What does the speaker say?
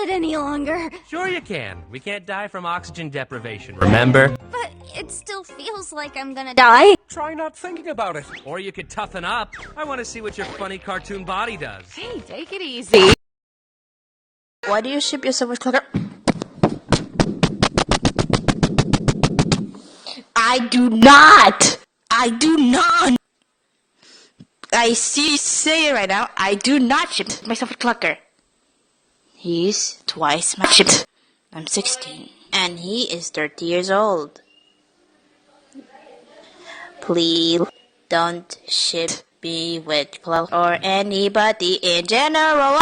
it any longer. Sure you can. We can't die from oxygen deprivation, remember? But it still feels like I'm gonna die. Try not thinking about it. Or you could toughen up. I want to see what your funny cartoon body does. Hey, take it easy. Why do you ship your sandwich clucker? I do not. I see you say it right now. I do not ship my sandwich clucker. He's twice my shipped. I'm 16. And he is 30 years old. Please don't ship me with clothes or anybody in general.